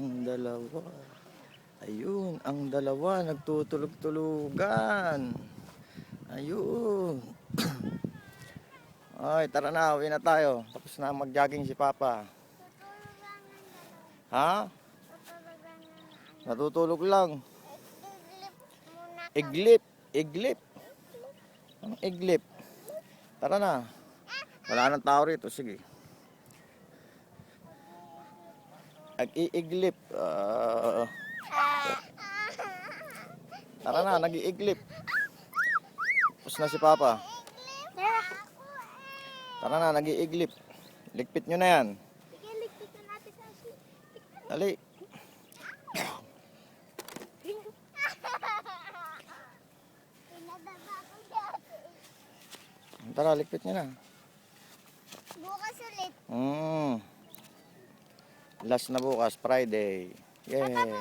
ang dalawa. Ayun, ang dalawa nagtutulog-tulugan. Ayun. Ay, tara na, uwi na tayo. Tapos na mag-jogging si Papa. Ha? Natutulog lang. Iglip, iglip. Ang iglip. Tara na. Wala nang tao rito, sige. Nag-iiglip. Tara na, nag-iiglip. Tapos na si Papa. Tara na, nag-iiglip. Ligpit nyo na yan. Dali. Tara, ligpit nyo na. Bukas ulit. Last na bukas, Friday. Yay.